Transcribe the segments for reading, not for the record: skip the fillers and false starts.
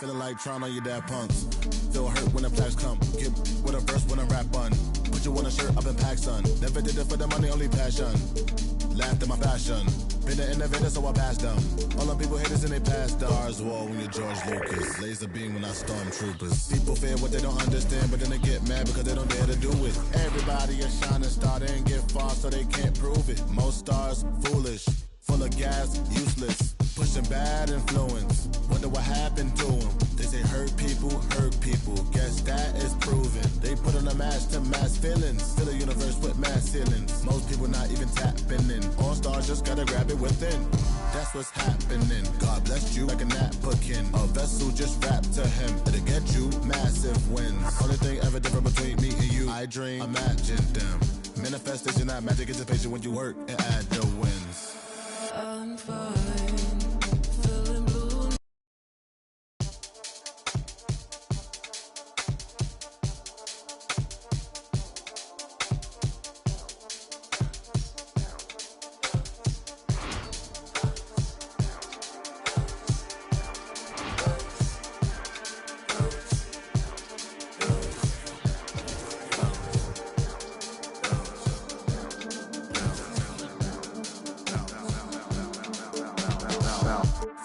Feeling like trying on your dad punks. Feel hurt when the plaques come. Get with a verse when I rap on. Put you on a shirt up in pack, son. Never did it for the money, only passion. Laughed at my fashion. Been an innovator, so I passed them. All them people haters and they passed them. Stars wall when you're George Lucas. Laser beam when I stormtroopers. People fear what they don't understand, but then they get mad because they don't dare to do it. Everybody a shining star, they ain't get far, so they can't prove it. Most stars, foolish. Full of gas, useless. Pushing bad influence. Wonder what happened to them. They say hurt people, hurt people. Guess that is proven. They put on a mask to mask feelings. Fill a universe with mass ceilings. Most people not even tapping in. All stars just gotta grab it within. That's what's happening. God bless you like a napkin. A vessel just wrapped to him. It'll get you massive wins. Only thing ever different between me and you. I dream, imagine them. Manifestation, not magic, it's a patient when you work and add the wins. I'm fine, feeling blue.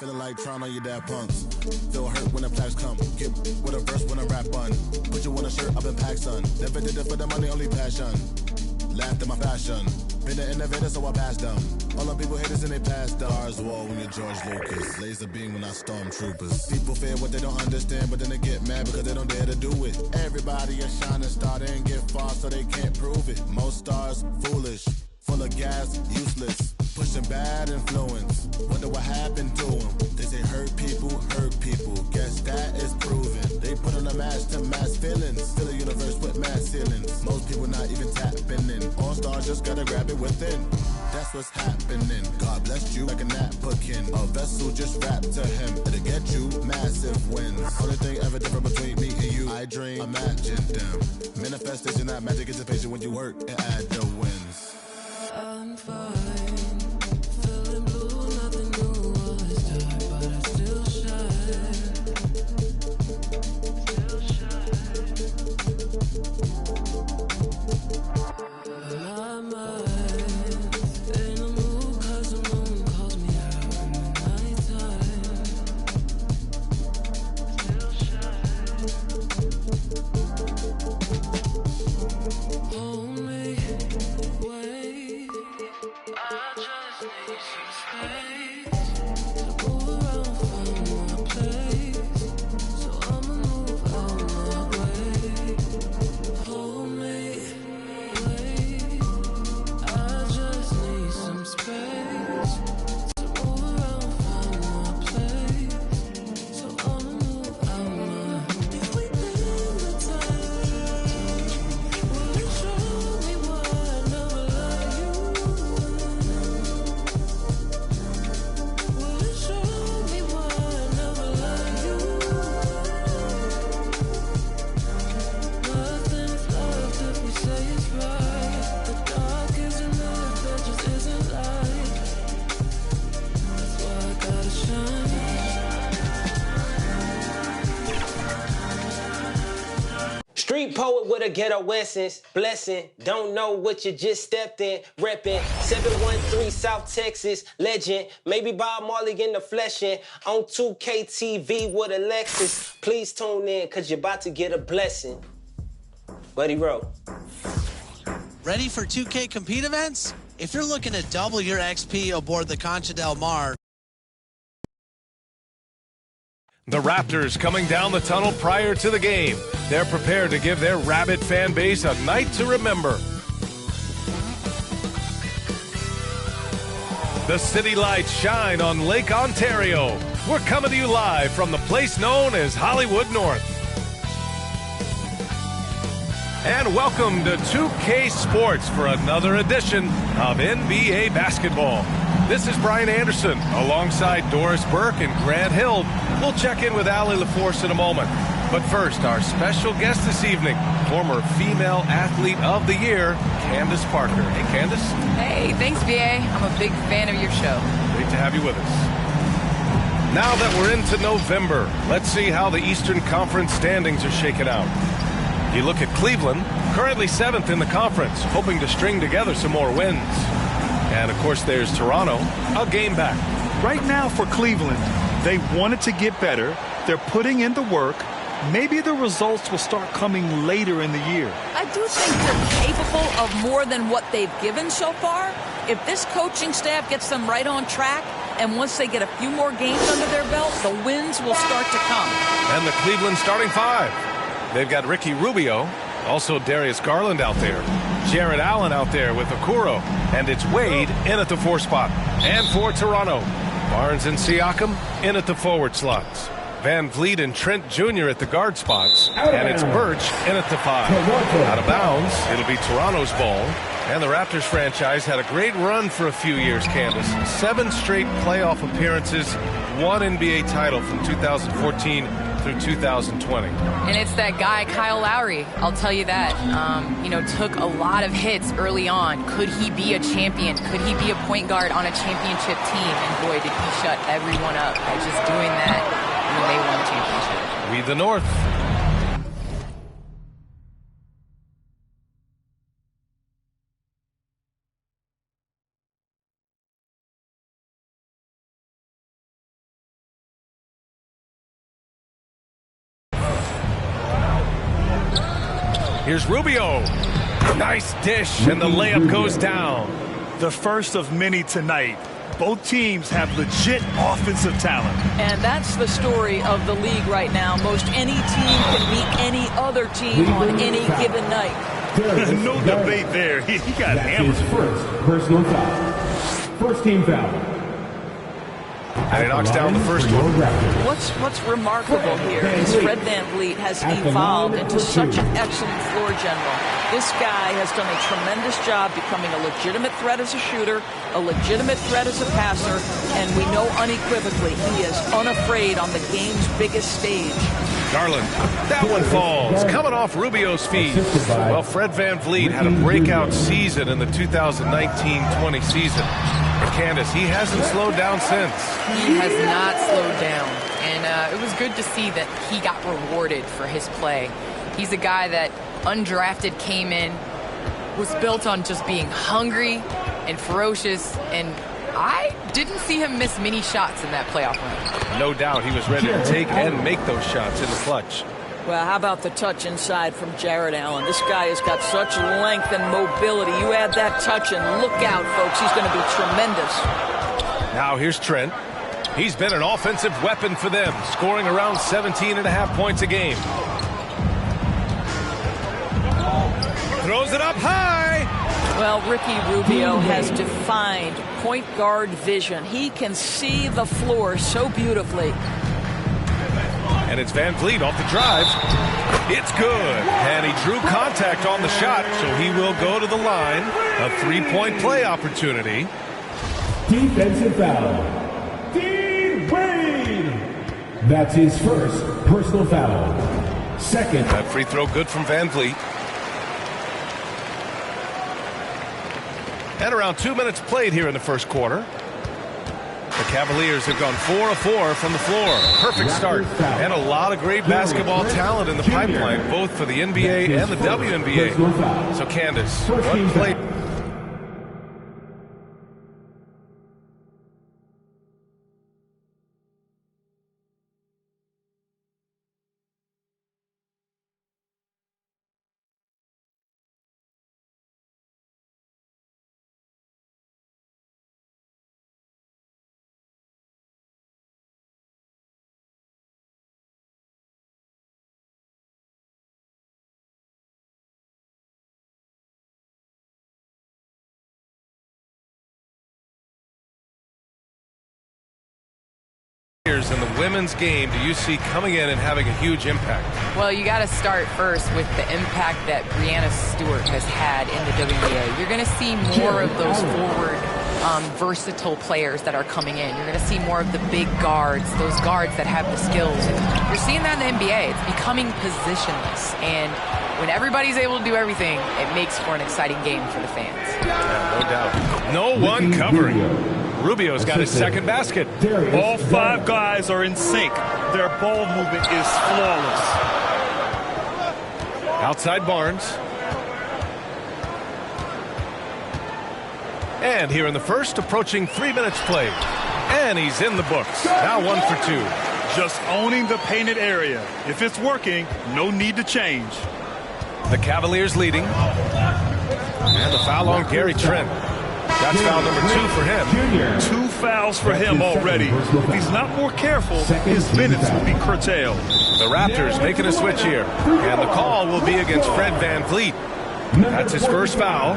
Feeling like trying on your dad punks. Feel hurt when the plaques come. Get with a verse when I rap on. Put you on a shirt up in pack, son. Never did it for the money, only passion. Laughed at my fashion. Been an innovator, so I passed them. All them people haters and they passed them. Stars wall when you're George Lucas. Laser beam when I stormtroopers. People fear what they don't understand, but then they get mad because they don't dare to do it. Everybody a shining star, they ain't get far, so they can't prove it. Most stars, foolish. Full of gas, useless. Pushing bad influence. Wonder what happened to them. They say hurt people, hurt people. Guess that is proven. They put on a mask to mask feelings. Fill a universe with mass ceilings. Most people not even tapping in. All stars just gotta grab it within. That's what's happening. God bless you like a napkin. A vessel just wrapped to him. It'll get you massive wins. Only thing ever different between me and you. I dream, imagine them. Manifestation, not magic, it's a patient when you work and add the wins. I'm fine, feeling blue, nothing new was dark, but I still shine. Still shine. My mind in a mood, cause the moon calls me out in the nighttime. Still shine. Hold me, wait. I just need some space to move around from my place, so I'ma move out my way. Hold me, wait. I just need some space to move around from my place, so I'ma move out my. If we in the time, will you show me what I never like you? Will you show me why I never like you? Nothing's left if we say it's right. The dark isn't lit, there just isn't light. That's why I gotta shine. Street poet with a ghetto essence, blessing, don't know what you just stepped in, reppin' 713 South Texas, legend, maybe Bob Marley in the flesh in, on 2K TV with a Lexus, please tune in, cause you're about to get a blessing. Buddy Rowe. Ready for 2K Compete events? If you're looking to double your XP aboard the Concha del Mar, The Raptors coming down the tunnel prior to the game. They're prepared to give their rabid fan base a night to remember. The city lights shine on Lake Ontario. We're coming to you live from the place known as Hollywood North. And welcome to 2K Sports for another edition of NBA basketball. This is Brian Anderson alongside Doris Burke and Grant Hill. We'll check in with Allie LaForce in a moment. But first, our special guest this evening, former Female Athlete of the Year, Candace Parker. Hey, Candace. Hey, thanks, BA. I'm a big fan of your show. Great to have you with us. Now that we're into November, let's see how the Eastern Conference standings are shaken out. You look at Cleveland, currently 7th in the conference, hoping to string together some more wins. And, of course, there's Toronto, a game back. Right now for Cleveland, they wanted to get better. They're putting in the work. Maybe the results will start coming later in the year. I do think they're capable of more than what they've given so far. If this coaching staff gets them right on track, and once they get a few more games under their belt, the wins will start to come. And the Cleveland starting 5. They've got Ricky Rubio, also Darius Garland out there, Jared Allen out there with Okoro, and it's Wade in at the 4 spot. And for Toronto, Barnes and Siakam in at the forward slots. Van Vliet and Trent Jr. at the guard spots, and it's Birch in at the 5. Out of bounds, it'll be Toronto's ball. And the Raptors franchise had a great run for a few years, Candace. 7 straight playoff appearances, 1 NBA title from 2014 through 2020. And it's that guy, Kyle Lowry, I'll tell you that. Took a lot of hits early on. Could he be a champion? Could he be a point guard on a championship team? And boy, did he shut everyone up by just doing that when they won the championship. We the North. Here's Rubio. Nice dish, and the layup goes down. The first of many tonight. Both teams have legit offensive talent. And that's the story of the league right now. Most any team can beat any other team on any given night. No debate there. He got hammered. First personal foul. First team foul. And he knocks down the first one. What's remarkable here is Fred VanVleet has evolved into such an excellent floor general. This guy has done a tremendous job becoming a legitimate threat as a shooter, a legitimate threat as a passer, and we know unequivocally he is unafraid on the game's biggest stage. Garland, that one falls, coming off Rubio's feet. Well, Fred VanVleet had a breakout season in the 2019-20 season. And Candace, he hasn't slowed down since. He has not slowed down, and it was good to see that he got rewarded for his play. He's a guy that undrafted came in, was built on just being hungry and ferocious, and I didn't see him miss many shots in that playoff run. No doubt he was ready to take and make those shots in the clutch. Well, how about the touch inside from Jared Allen? This guy has got such length and mobility. You add that touch and look out, folks. He's going to be tremendous. Now here's Trent. He's been an offensive weapon for them, scoring around 17.5 points a game. Throws it up high. Well, Ricky Rubio has defined point guard vision. He can see the floor so beautifully. And it's VanVleet off the drive. It's good. And he drew contact on the shot, so he will go to the line. A three-point play opportunity. Defensive foul. Dean Wade. That's his first personal foul. Second. That free throw good from VanVleet. And around 2 minutes played here in the first quarter. The Cavaliers have gone 4 of 4 from the floor. Perfect start. And a lot of great basketball talent in the pipeline, both for the NBA and the WNBA. So, Candace, what play? In the women's game do you see coming in and having a huge impact? Well, you got to start first with the impact that Breanna Stewart has had in the WNBA. You're going to see more of those forward, versatile players that are coming in. You're going to see more of the big guards, those guards that have the skills. And you're seeing that in the NBA. It's becoming positionless. And when everybody's able to do everything, it makes for an exciting game for the fans. Yeah, no doubt. No one covering. Rubio's got his second basket. All 5 guys are in sync. Their ball movement is flawless. Outside Barnes. And here in the first, approaching 3 minutes played. And he's in the books. Now 1 for 2. Just owning the painted area. If it's working, no need to change. The Cavaliers leading. And the foul on Gary Trent. That's foul number 2 for him. 2 fouls for him already. If he's not more careful, his minutes will be curtailed. The Raptors making a switch here. And the call will be against Fred VanVleet. That's his first foul.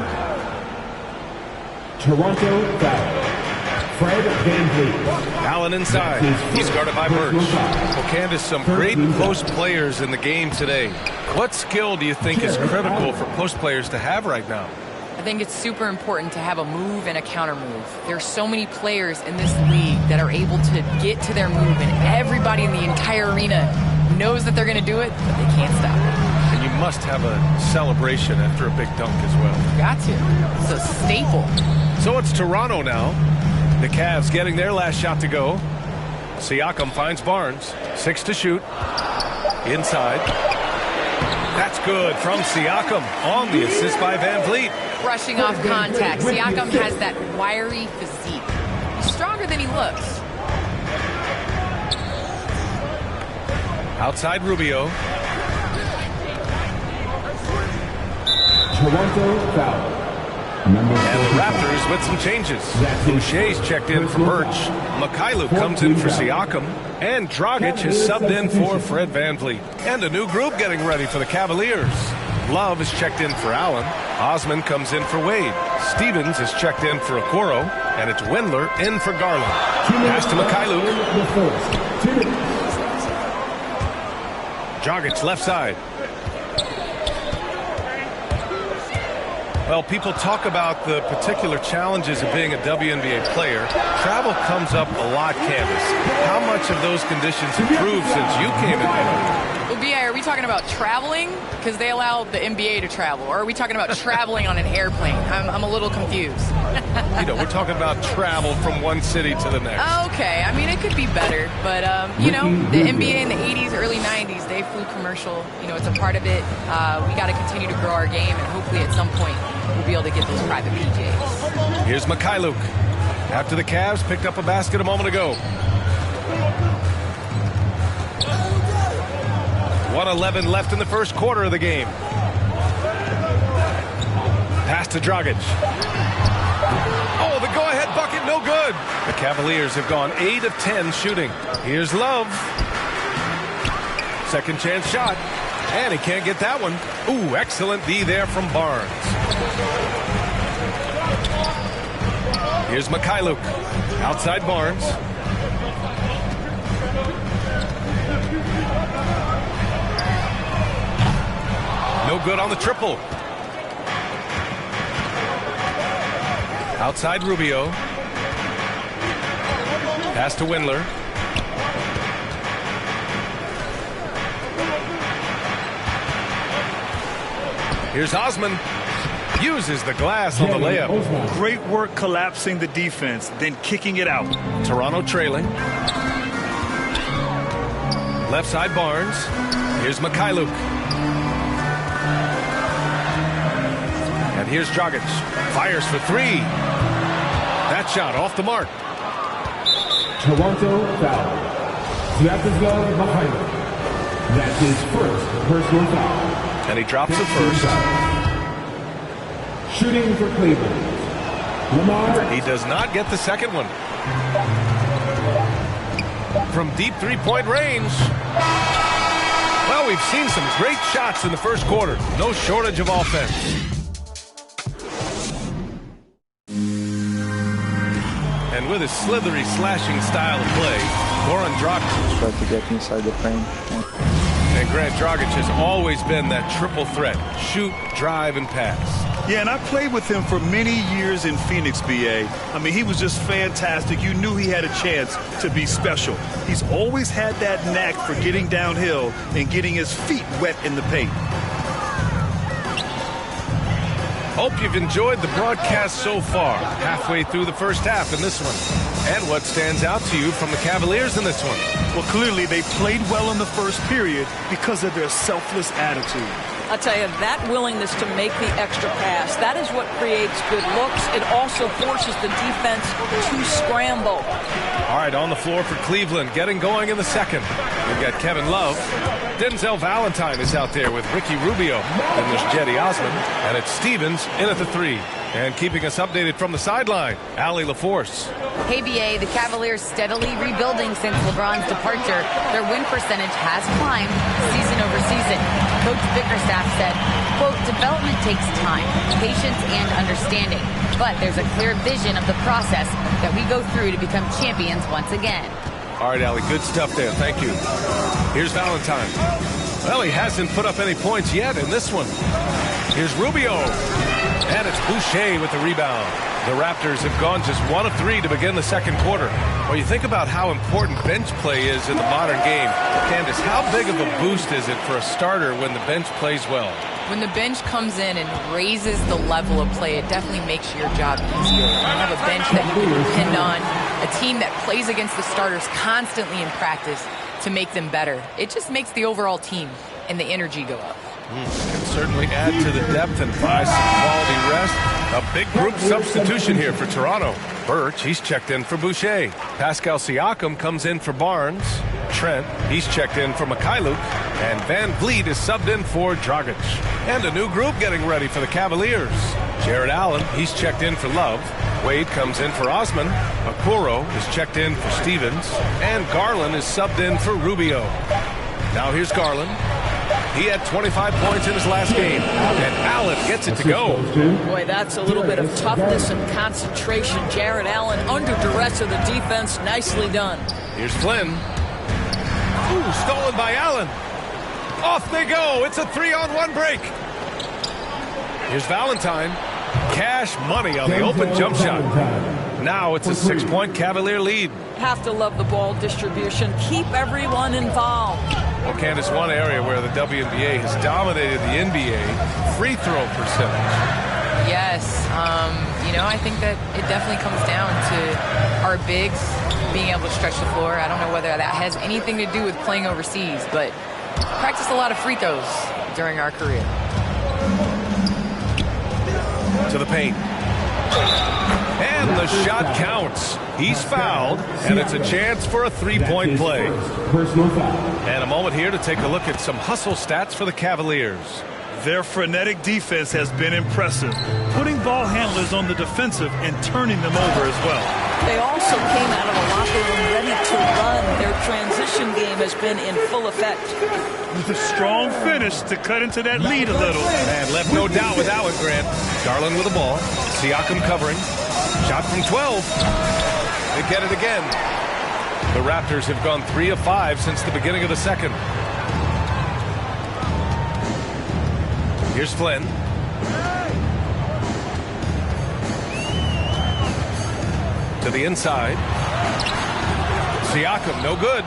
Toronto foul. Fred VanVleet. Allen inside. He's guarded by Birch. Well, Candace, some great post players in the game today. What skill do you think is critical for post players to have right now? I think it's super important to have a move and a counter move. There's so many players in this league that are able to get to their move, and everybody in the entire arena knows that they're going to do it, but they can't stop it. And you must have a celebration after a big dunk as well. Got to. It's a staple. So it's Toronto now. The Cavs getting their last shot to go. Siakam finds Barnes. 6 to shoot. Inside. That's good from Siakam on the assist by VanVleet. Rushing off contact. Siakam has that wiry physique. He's stronger than he looks. Outside Rubio. Toronto foul. And the Raptors with some changes. Boucher's checked in for Birch. Mikhailuk comes in for Siakam. And Dragic has subbed in for Fred VanVleet. And a new group getting ready for the Cavaliers. Love is checked in for Allen. Osman comes in for Wade. Stevens is checked in for Okoro. And it's Wendler in for Garland. Pass to Mikhailuk. Dragic left side. Well, people talk about the particular challenges of being a WNBA player. Travel comes up a lot, Candace. How much of those conditions improved since you came in there? Well, B.I., are we talking about traveling? Because they allow the NBA to travel. Or are we talking about traveling on an airplane? I'm a little confused. You know, we're talking about travel from one city to the next. Okay. I mean, it could be better. But, you know, the NBA in the 80s, early 90s, they flew commercial. You know, it's a part of it. We got to continue to grow our game, and hopefully at some point we'll be able to get those private PJs. Here's Mikhailuk. After the Cavs picked up a basket a moment ago. 1:11 left in the first quarter of the game. Pass to Dragic. Oh, the go-ahead bucket, no good. The Cavaliers have gone 8 of 10 shooting. Here's Love. Second chance shot. And he can't get that one. Ooh, excellent D there from Barnes. Here's Mikhailuk. Outside Barnes. No good on the triple. Outside Rubio. Pass to Wendler. Here's Osman. Uses the glass on the layup. Great work collapsing the defense, then kicking it out. Toronto trailing. Left side Barnes. Here's Mikhailuk. And here's Dragic. Fires for 3. That shot off the mark. Toronto foul. Sviatoslav Mikhailuk. That's his first personal foul. And he drops the first. Shooting for Cleveland. Lamar. He does not get the second one. From deep three-point range. Well, we've seen some great shots in the first quarter. No shortage of offense. And with his slithery, slashing style of play, Goran Dragic tried to get inside the frame. And Grant Dragic has always been that triple threat. Shoot, drive, and pass. Yeah, and I played with him for many years in Phoenix, B.A. I mean, he was just fantastic. You knew he had a chance to be special. He's always had that knack for getting downhill and getting his feet wet in the paint. Hope you've enjoyed the broadcast so far, halfway through the first half in this one. And what stands out to you from the Cavaliers in this one? Well, clearly they played well in the first period because of their selfless attitude. I'll tell you, that willingness to make the extra pass, that is what creates good looks. It also forces the defense to scramble. All right, on the floor for Cleveland, getting going in the second. We've got Kevin Love. Denzel Valentine is out there with Ricky Rubio. Then there's Jetty Osman, and it's Stevens in at the 3. And keeping us updated from the sideline, Allie LaForce. Hey, BA, the Cavaliers steadily rebuilding since LeBron's departure. Their win percentage has climbed season over season. Coach Bickerstaff said, quote, development takes time, patience, and understanding. But there's a clear vision of the process that we go through to become champions once again. All right, Allie, good stuff there. Thank you. Here's Valentine. Well, he hasn't put up any points yet in this one. Here's Rubio. And it's Boucher with the rebound. The Raptors have gone just 1 of 3 to begin the second quarter. Well, you think about how important bench play is in the modern game. Candace, how big of a boost is it for a starter when the bench plays well? When the bench comes in and raises the level of play, it definitely makes your job easier. You have a bench that you can depend on, a team that plays against the starters constantly in practice to make them better. It just makes the overall team and the energy go up. Can certainly add to the depth and buy some quality rest. A big group substitution here for Toronto. Birch, he's checked in for Boucher. Pascal Siakam comes in for Barnes. Trent, he's checked in for Mikhailuk. And Van Vliet is subbed in for Dragic. And a new group getting ready for the Cavaliers. Jared Allen, he's checked in for Love. Wade comes in for Osman. Okoro is checked in for Stevens. And Garland is subbed in for Rubio. Now here's Garland. He had 25 points in his last game, and Allen gets it to go. Boy, that's a little bit of toughness and concentration. Jared Allen under duress of the defense. Nicely done. Here's Flynn. Ooh, stolen by Allen. Off they go. It's a 3-on-1 break. Here's Valentine. Cash money on the open jump shot. Now it's a 6-point Cavalier lead. Have to love the ball distribution. Keep everyone involved. Well, Candace, one area where the WNBA has dominated the NBA, free throw percentage. Yes, I think that it definitely comes down to our bigs being able to stretch the floor. I don't know whether that has anything to do with playing overseas, but practice a lot of free throws during our career. To the paint. And the shot counts. He's fouled, and it's a chance for a 3-point play. And a moment here to take a look at some hustle stats for the Cavaliers. Their frenetic defense has been impressive, putting ball handlers on the defensive and turning them over as well. They also came out of the locker room ready to run. Their transition game has been in full effect. With a strong finish to cut into that lead a little. And left no doubt with that one, Grant. Garland with the ball. Siakam covering. Shot from 12. They get it again. The Raptors have gone 3 of 5 since the beginning of the second. Here's Flynn. To the inside. Siakam, no good.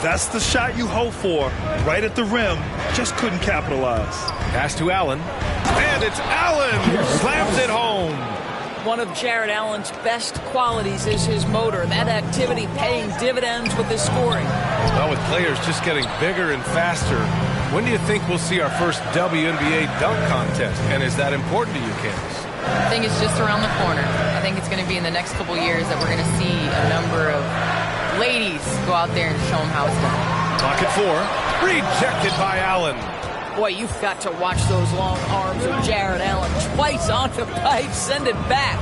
That's the shot you hope for. Right at the rim. Just couldn't capitalize. Pass to Allen. And it's Allen. Slams it home. One of Jared Allen's best qualities is his motor. That activity paying dividends with his scoring. Well, with players just getting bigger and faster, when do you think we'll see our first WNBA dunk contest? And is that important to you, Candace? I think it's just around the corner. I think it's going to be in the next couple years that we're going to see a number of ladies go out there and show them how it's done. Clock at 4. Rejected by Allen. Boy, you've got to watch those long arms of Jared Allen. Twice on the pipe, send it back.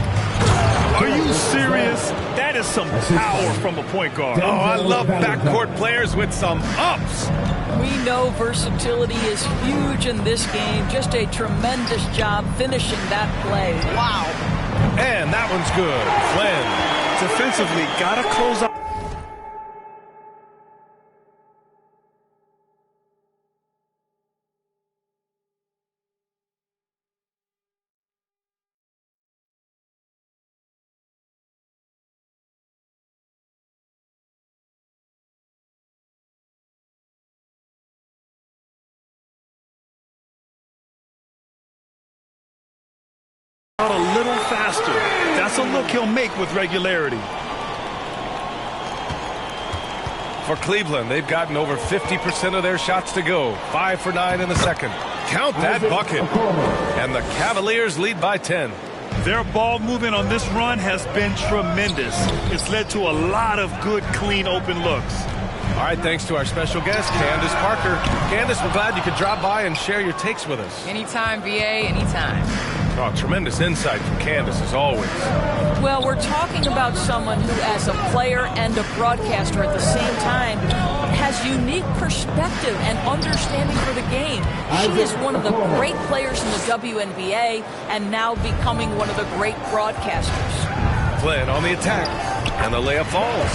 Are you serious? That is some power from a point guard. Oh, I love backcourt players with some ups. We know versatility is huge in this game. Just a tremendous job finishing that play. Wow. And that one's good. Flynn. Defensively, got to close out. little faster. That's a look he'll make with regularity. For Cleveland, they've gotten over 50% of their shots to go. 5 for 9 in the second. Count that bucket. And the Cavaliers lead by 10. Their ball movement on this run has been tremendous. It's led to a lot of good, clean, open looks. All right, thanks to our special guest, Candace Parker. Candace, we're glad you could drop by and share your takes with us. Anytime, VA, anytime. Oh, tremendous insight from Candace, as always. Well, we're talking about someone who, as a player and a broadcaster at the same time, has unique perspective and understanding for the game. She is one of the great players in the WNBA and now becoming one of the great broadcasters. Flynn on the attack, and the layup falls.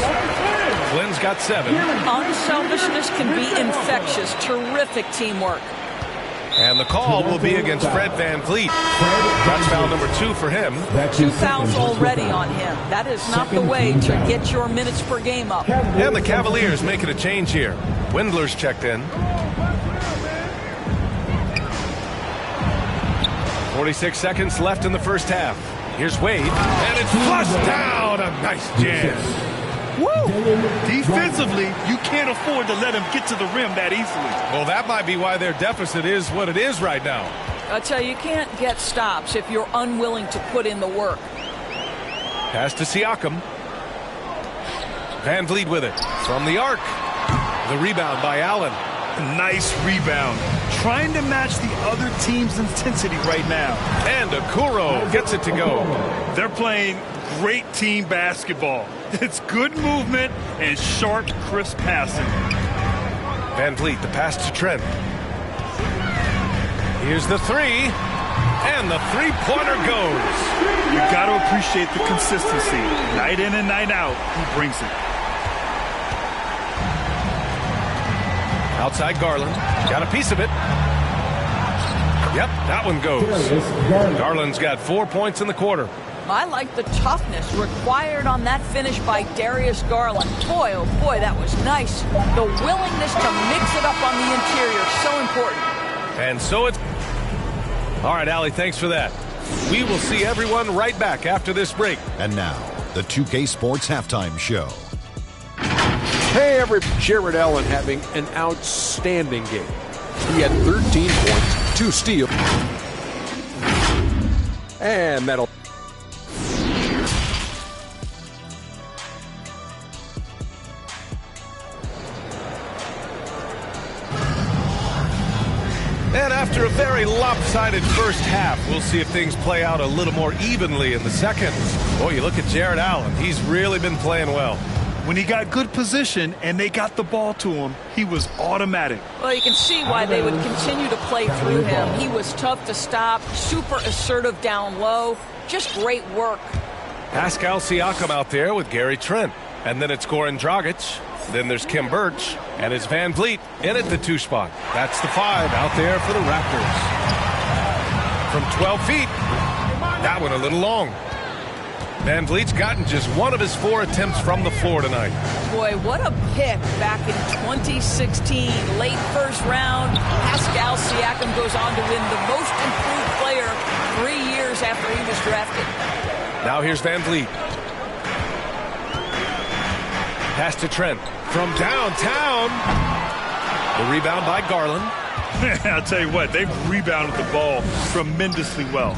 Flynn's got 7. Unselfishness can be infectious. Terrific teamwork. And the call will be against Fred VanVleet. That's foul number 2 for him. 2 fouls already on him. That is not the way to get your minutes per game up. And the Cavaliers making a change here. Windler's checked in. 46 seconds left in the first half. Here's Wade, and it's flushed down. A nice jam. Woo! Defensively, you can't afford to let him get to the rim that easily. Well, that might be why their deficit is what it is right now. I tell you can't get stops if you're unwilling to put in the work. Pass to Siakam. VanVleet with it from the arc. The rebound by Allen. Nice rebound. Trying to match the other team's intensity right now. And Okoro gets it to go. They're playing great team basketball. It's good movement and sharp, crisp passing. VanVleet, the pass to Trent. Here's the 3. And the three-pointer goes. You got to appreciate the consistency. Night in and night out, he brings it. Outside Garland. Got a piece of it. Yep, that one goes. Garland's got 4 points in the quarter. I like the toughness required on that finish by Darius Garland. Boy, oh boy, that was nice. The willingness to mix it up on the interior, so important. And so it's... All right, Allie, thanks for that. We will see everyone right back after this break. And now, the 2K Sports Halftime Show. Hey, Jared Allen having an outstanding game. He had 13 points, 2 steals, and that'll... And after a very lopsided first half, we'll see if things play out a little more evenly in the second. Boy, you look at Jared Allen. He's really been playing well. When he got good position and they got the ball to him, he was automatic. Well, you can see why they would continue to play through him. He was tough to stop, super assertive down low. Just great work. Pascal Siakam out there with Gary Trent. And then it's Goran Dragic. Then there's Kim Birch. And it's VanVleet in at the 2 spot. That's the 5 out there for the Raptors. From 12 feet. That one a little long. VanVleet's gotten just 1 of his 4 attempts from the floor tonight. Boy, what a pick back in 2016. Late first round, Pascal Siakam goes on to win the most improved player 3 years after he was drafted. Now here's VanVleet. Pass to Trent from downtown. The rebound by Garland. I'll tell you what, they've rebounded the ball tremendously well.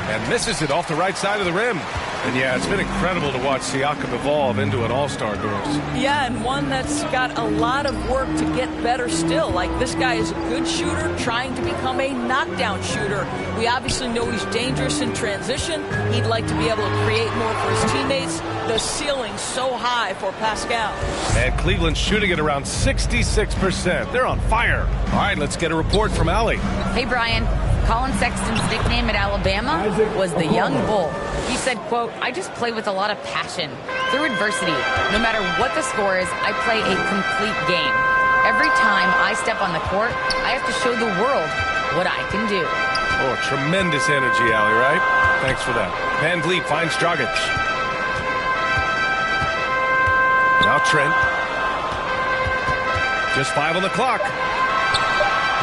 And misses it off the right side of the rim. And yeah, it's been incredible to watch Siakam evolve into an all-star, Doris. Yeah, and one that's got a lot of work to get better still. Like, this guy is a good shooter trying to become a knockdown shooter. We obviously know he's dangerous in transition. He'd like to be able to create more for his teammates. The ceiling's so high for Pascal. And Cleveland's shooting at around 66%. They're on fire. All right, let's get a report from Allie. Hey, Brian. Colin Sexton's nickname at Alabama was the Young Bull. He said, quote, "I just play with a lot of passion. Through adversity, no matter what the score is, I play a complete game. Every time I step on the court, I have to show the world what I can do." Oh, tremendous energy, Allie, right? Thanks for that. VanVleet finds Dragic. Now Trent. Just 5 on the clock.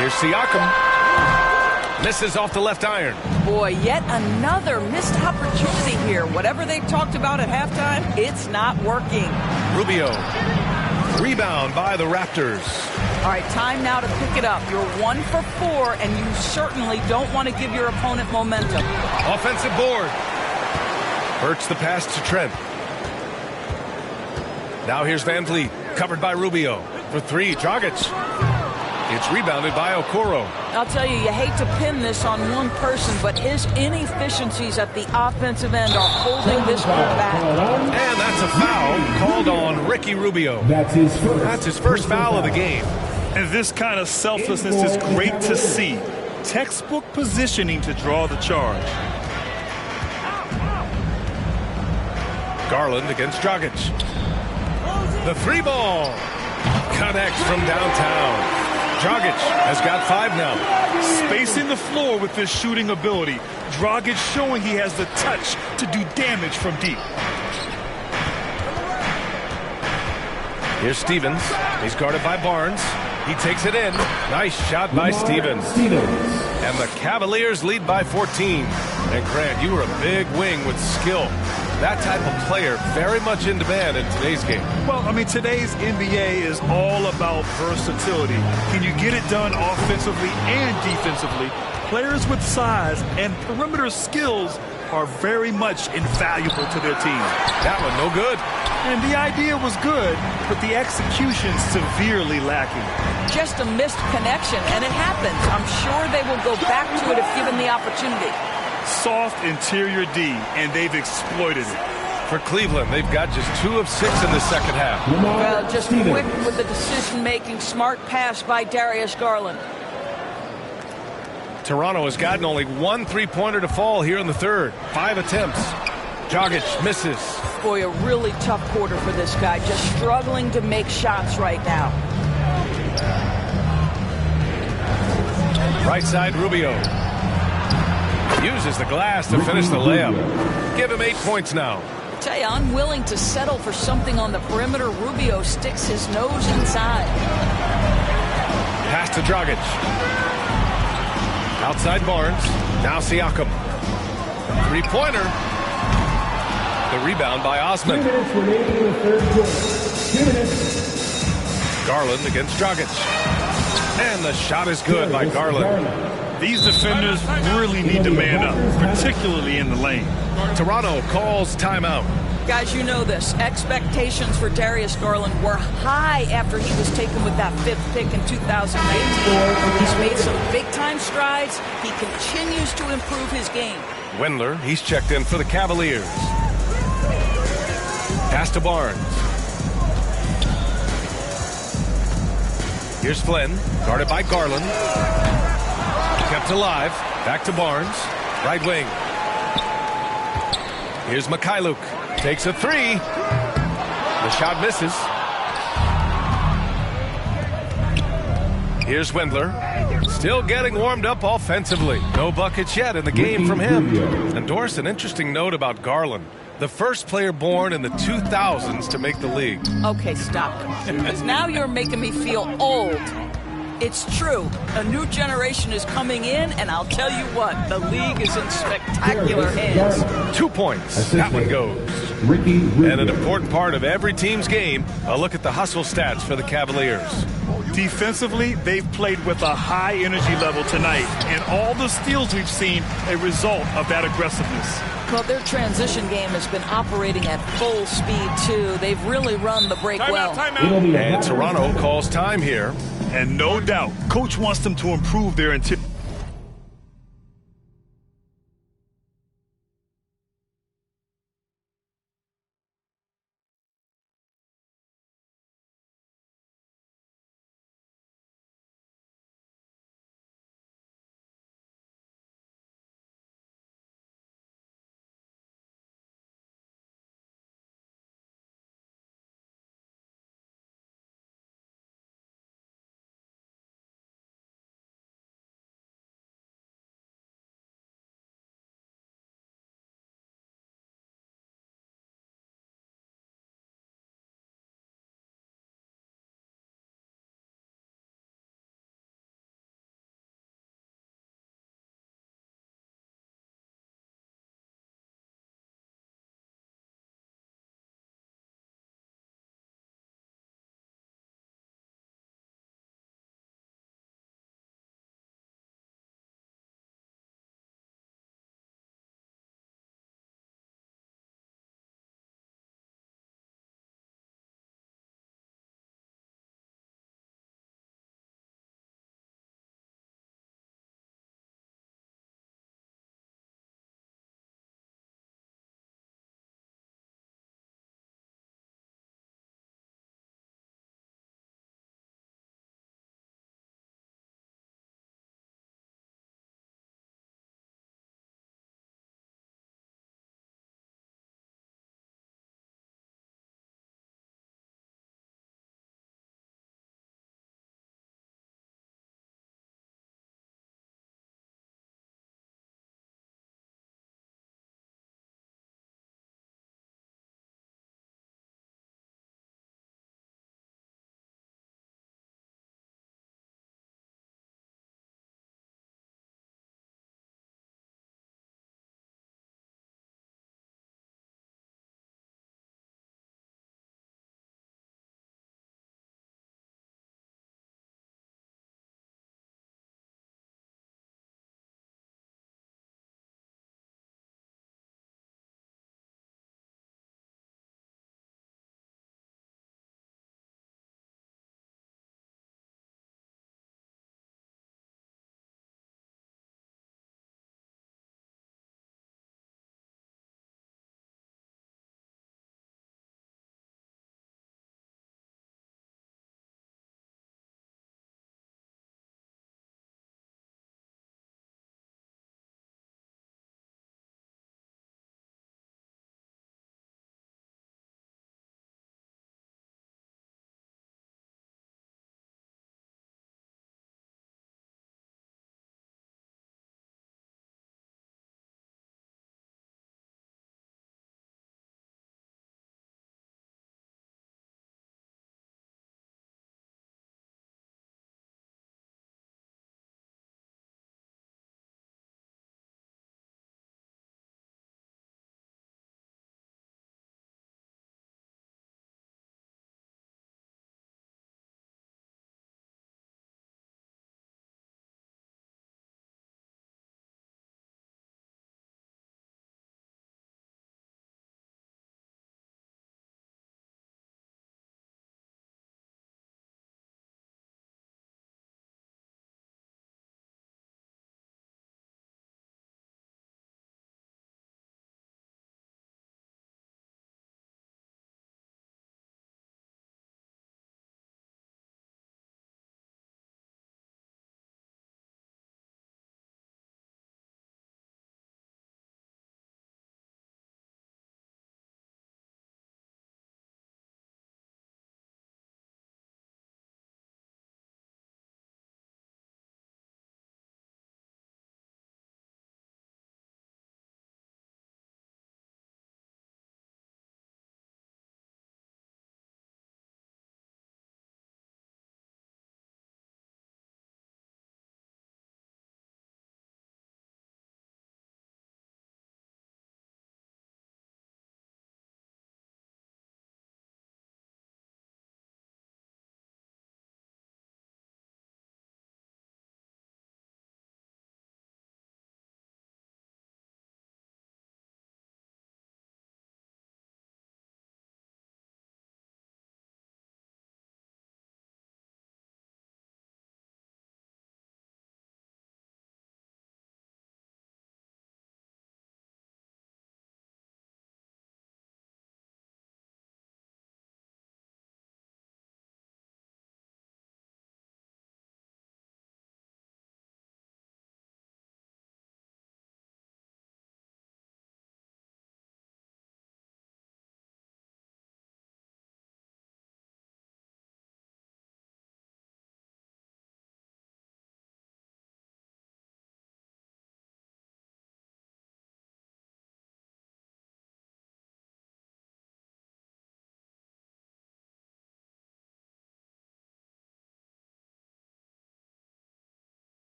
Here's Siakam. Misses off the left iron. Boy, yet another missed opportunity here. Whatever they talked about at halftime, it's not working. Rubio. Rebound by the Raptors. All right, time now to pick it up. You're 1 for 4, and you certainly don't want to give your opponent momentum. Offensive board. Hurts the pass to Trent. Now here's Van Vliet, covered by Rubio. For 3, Dragic. It's rebounded by Okoro. I'll tell you hate to pin this on one person, but his inefficiencies at the offensive end are holding this one back. And that's a foul called on Ricky Rubio. That's his first foul of the game. And this kind of selflessness is great to see. Textbook positioning to draw the charge. Garland against Dragic. The 3-ball connects from downtown. Dragic has got 5 now. Spacing the floor with his shooting ability. Dragic showing he has the touch to do damage from deep. Here's Stevens. He's guarded by Barnes. He takes it in. Nice shot by Stevens. And the Cavaliers lead by 14. And Grant, you were a big wing with skill. That type of player very much in demand in today's game. Well, I mean, today's NBA is all about versatility. Can you get it done offensively and defensively? Players with size and perimeter skills are very much invaluable to their team. That one no good. And the idea was good, but the execution severely lacking. Just a missed connection, and it happens. I'm sure they will go back to it if given the opportunity. Soft interior D, and they've exploited it. For Cleveland, they've got just 2 of 6 in the second half. Well, just quick with the decision-making, smart pass by Darius Garland. Toronto has gotten only 1 3-pointer to fall here in the third. 5 attempts. Dragic misses. Boy, a really tough quarter for this guy. Just struggling to make shots right now. Right side, Rubio. Uses the glass to finish the layup. Give him 8 points now. I tell you, unwilling to settle for something on the perimeter. Rubio sticks his nose inside. Pass to Dragic. Outside Barnes. Now Siakam. 3-pointer. The rebound by Osman. 2 minutes remaining in the third quarter. 2 minutes. Garland against Dragic. And the shot is good by Garland. These defenders really need to man up, particularly in the lane. Toronto calls timeout. Guys, you know this. Expectations for Darius Garland were high after he was taken with that 5th pick in 2019. He's made some big-time strides. He continues to improve his game. Wendler, he's checked in for the Cavaliers. Pass to Barnes. Here's Flynn, guarded by Garland. Kept alive. Back to Barnes. Right wing. Here's Mikhailuk. Takes a 3. The shot misses. Here's Wendler. Still getting warmed up offensively. No buckets yet in the game from him. And Doris, an interesting note about Garland. The first player born in the 2000s to make the league. Okay, stop. Because now you're making me feel old. It's true. A new generation is coming in, and I'll tell you what, the league is in spectacular hands. 2 points. That one goes. And an important part of every team's game, a look at the hustle stats for the Cavaliers. Defensively, they've played with a high energy level tonight, and all the steals we've seen a result of that aggressiveness. Well, their transition game has been operating at full speed, too. They've really run the break well. And Toronto calls time here. And no doubt, coach wants them to improve their interior.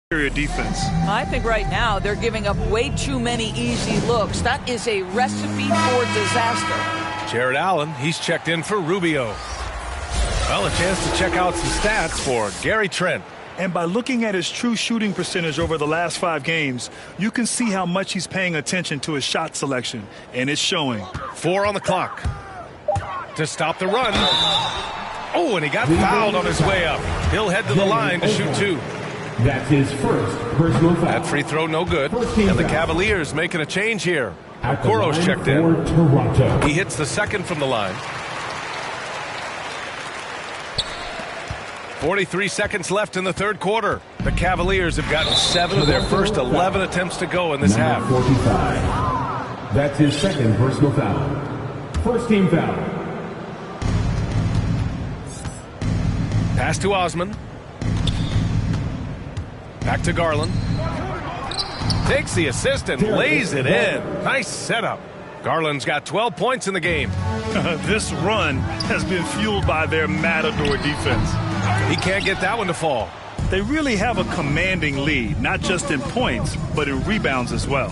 defense. I think right now they're giving up way too many easy looks. That is a recipe for disaster. Jared Allen, he's checked in for Rubio. Well, a chance to check out some stats for Gary Trent. And by looking at his true shooting percentage over the last 5 games, you can see how much he's paying attention to his shot selection, and it's showing. 4 on the clock to stop the run. Oh, and he got fouled on his way up. He'll head to the line to shoot 2. That's his first personal foul. That free throw no good. And the Cavaliers making a change here. Kuro's checked in. Toronto. He hits the second from the line. 43 seconds left in the third quarter. The Cavaliers have gotten 7 of their first 11 attempts to go in this half. 45. That's his second personal foul. First team foul. Pass to Osman. Back to Garland. Takes the assist and lays it in. Nice setup. Garland's got 12 points in the game. This run has been fueled by their Matador defense. He can't get that one to fall. They really have a commanding lead, not just in points, but in rebounds as well.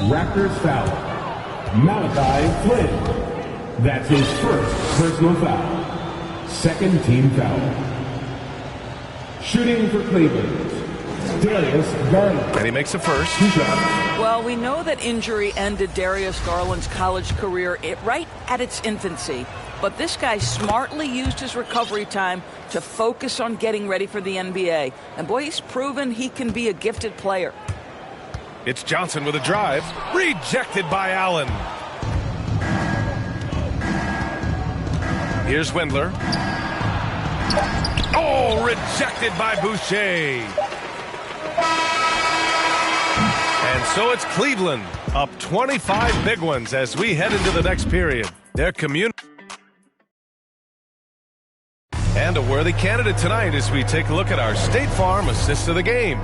Raptors foul. Malachi Flynn. That's his first personal foul. Second team foul. Shooting for Cleveland, Darius Garland. And he makes the first. Well, we know that injury ended Darius Garland's college career right at its infancy. But this guy smartly used his recovery time to focus on getting ready for the NBA. And boy, he's proven he can be a gifted player. It's Johnson with a drive. Rejected by Allen. Here's Wendler. Oh, rejected by Boucher. And so it's Cleveland up 25 big ones as we head into the next period. Their community. And a worthy candidate tonight as we take a look at our State Farm assist of the game.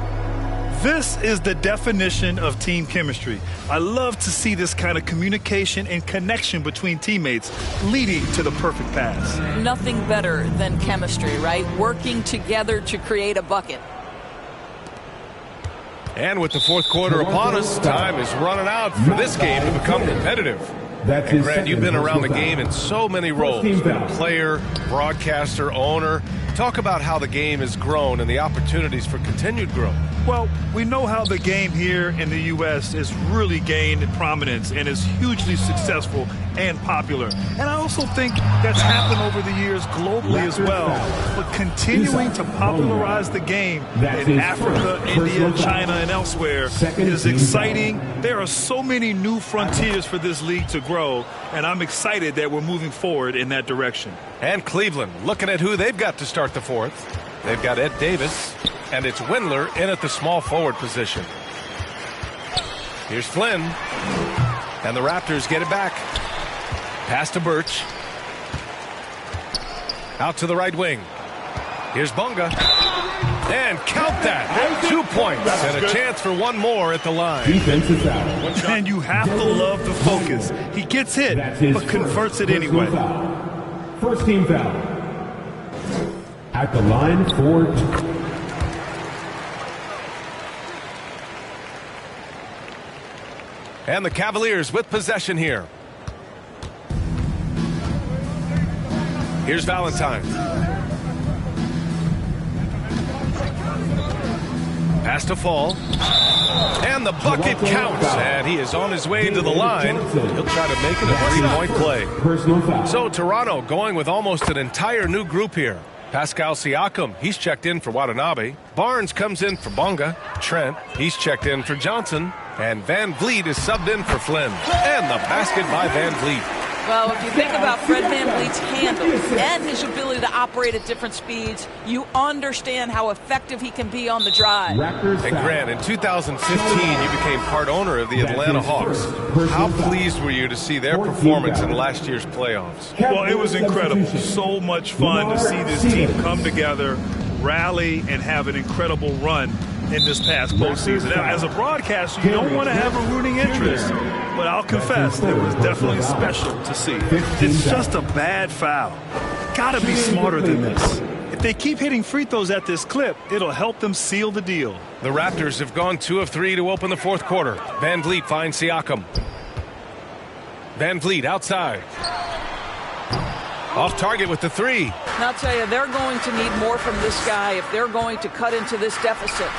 This is the definition of team chemistry. I love to see this kind of communication and connection between teammates leading to the perfect pass. Nothing better than chemistry, right? Working together to create a bucket. And with the fourth quarter upon us, time is running out for this game to become competitive. And Grant, you've been around the game in so many roles. Player, broadcaster, owner. Talk about how the game has grown and the opportunities for continued growth. Well, we know how the game here in the U.S. has really gained prominence and is hugely successful and popular. And I also think that's happened over the years globally as well. But continuing to popularize the game in Africa, India, China, and elsewhere is exciting. There are so many new frontiers for this league to grow, and I'm excited that we're moving forward in that direction. And Cleveland, looking at who they've got to start the fourth. They've got Ed Davis, and it's Wendler in at the small forward position. Here's Flynn, and the Raptors get it back. Pass to Birch. Out to the right wing. Here's Bunga. And count that. 2 points and a chance for one more at the line. Defensive foul. And you have to love the focus. He gets hit, but converts it anyway. First team foul. At the line for two. And the Cavaliers with possession here. Here's Valentine. Pass to Fall. And the bucket counts. And he is on his way to the line. He'll try to make it a 3-point play. So Toronto going with almost an entire new group here. Pascal Siakam, he's checked in for Watanabe. Barnes comes in for Bonga. Trent, he's checked in for Johnson. And Van Vliet is subbed in for Flynn. And the basket by Van Vliet. Well, if you think about Fred VanVleet's handle and his ability to operate at different speeds, you understand how effective he can be on the drive. And Grant, in 2015, you became part owner of the Atlanta Hawks. How pleased were you to see their performance in last year's playoffs? Well, it was incredible. So much fun to see this team come together, rally, and have an incredible run in this past postseason. Now, as a broadcaster, you don't want to have a rooting interest, but I'll confess, it was definitely special to see. It's just a bad foul. got to be smarter than this. If they keep hitting free throws at this clip, it'll help them seal the deal. The Raptors have gone 2 of 3 to open the fourth quarter. Van Vliet finds Siakam. Van Vliet outside. Off target with the 3. And I'll tell you, they're going to need more from this guy if they're going to cut into this deficit.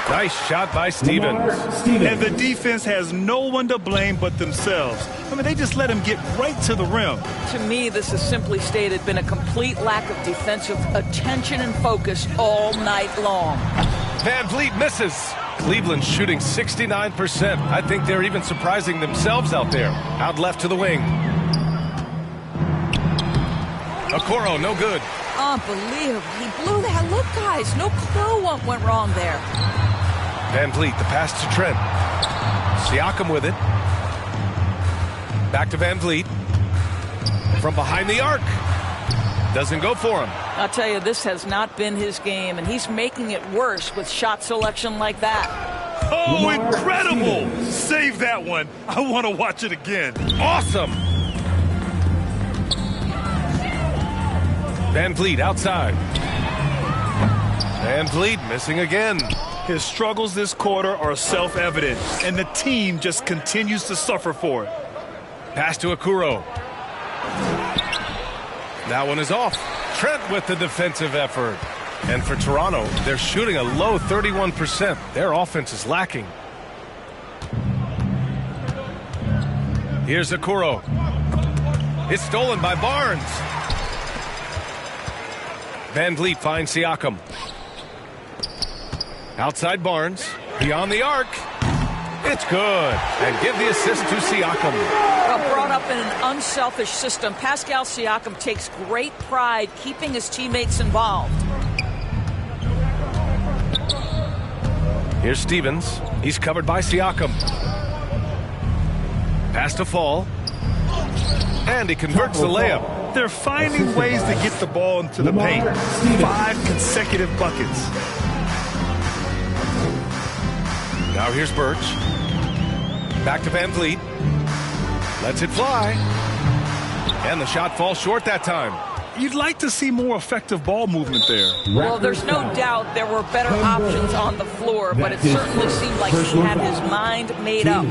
Nice shot by Stevens. And the defense has no one to blame but themselves. I mean, they just let him get right to the rim. To me, this has simply stated been a complete lack of defensive attention and focus all night long. Van Vliet misses. Cleveland shooting 69%. I think they're even surprising themselves out there. Out left to the wing. Okoro, no good. Unbelievable. He blew that. Look, guys, no clue what went wrong there. Van Vliet, the pass to Trent. Siakam with it. Back to Van Vliet. From behind the arc. Doesn't go for him. I'll tell you, this has not been his game, and he's making it worse with shot selection like that. Oh, incredible! Save that one. I want to watch it again. Awesome! Van Vliet outside. Van Vliet missing again. His struggles this quarter are self-evident, and the team just continues to suffer for it. Pass to Okoro. That one is off. Trent with the defensive effort. And for Toronto, they're shooting a low 31%. Their offense is lacking. Here's Okoro. It's stolen by Barnes. Van Vliet finds Siakam. Outside Barnes. Beyond the arc. It's good. And give the assist to Siakam. Well, brought up in an unselfish system, Pascal Siakam takes great pride keeping his teammates involved. Here's Stevens. He's covered by Siakam. Pass to Fall. And he converts the layup. They're finding ways to get the ball into the paint. 5 consecutive buckets. Now here's Birch. Back to Van Vliet. Lets it fly. And the shot falls short that time. You'd like to see more effective ball movement there. Well, there's no doubt there were better options on the floor, but it certainly seemed like he had his mind made up.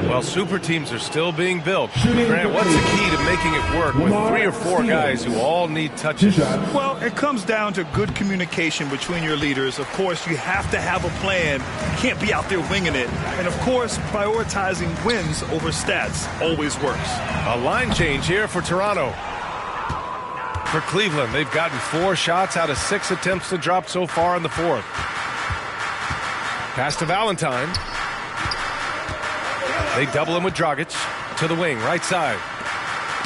Well, super teams are still being built. Grant, what's the key to making it work with 3 or 4 guys who all need touches? Well, it comes down to good communication between your leaders. Of course, you have to have a plan. You can't be out there winging it. And, of course, prioritizing wins over stats always works. A line change here for Toronto. For Cleveland, they've gotten 4 shots out of 6 attempts to drop so far in the fourth. Pass to Valentine. They double him with Dragic. To the wing, right side.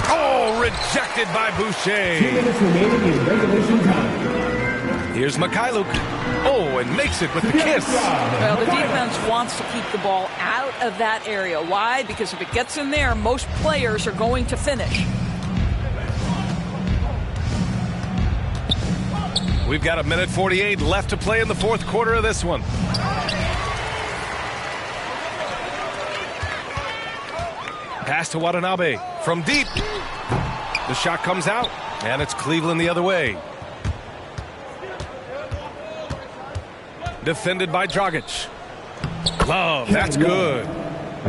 Oh, rejected by Boucher. 2 minutes remaining in regulation time. Here's Mikhailuk. Oh, and makes it with the kiss. Well, the defense wants to keep the ball out of that area. Why? Because if it gets in there, most players are going to finish. We've got 1:48 left to play in the fourth quarter of this one. Pass to Watanabe from deep. The shot comes out, and it's Cleveland the other way. Defended by Dragic. Love, that's good.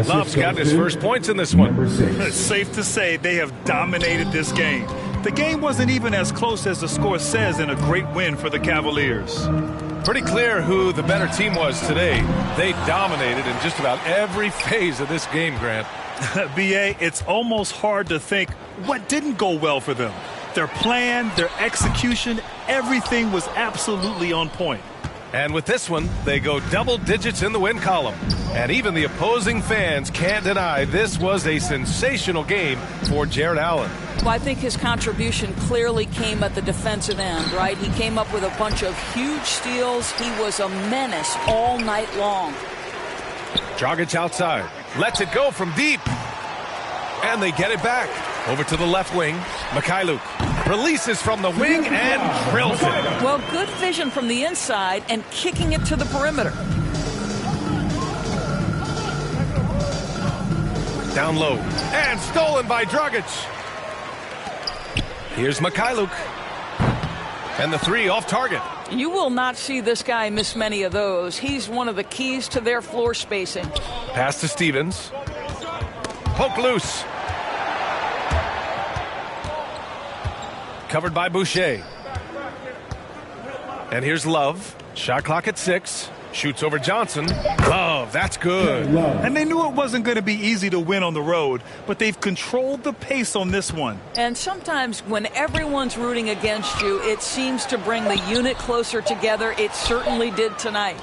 Love's got his first points in this one. It's safe to say they have dominated this game. The game wasn't even as close as the score says in a great win for the Cavaliers. Pretty clear who the better team was today. They dominated in just about every phase of this game, Grant. B.A., it's almost hard to think what didn't go well for them. Their plan, their execution, everything was absolutely on point. And with this one, they go double digits in the win column. And even the opposing fans can't deny this was a sensational game for Jared Allen. Well, I think his contribution clearly came at the defensive end, right? He came up with a bunch of huge steals. He was a menace all night long. Dragic outside. Lets it go from deep. And they get it back. Over to the left wing. Mikhailuk releases from the wing and drills it. Well, good vision from the inside and kicking it to the perimeter. Down low. And stolen by Dragic. Here's Mikhailuk. And the three off target. You will not see this guy miss many of those. He's one of the keys to their floor spacing. Pass to Stevens. Poke loose. Covered by Boucher. And here's Love. Shot clock at 6. Shoots over Johnson. Love, that's good. And they knew it wasn't going to be easy to win on the road, but they've controlled the pace on this one. And sometimes when everyone's rooting against you, it seems to bring the unit closer together. It certainly did tonight.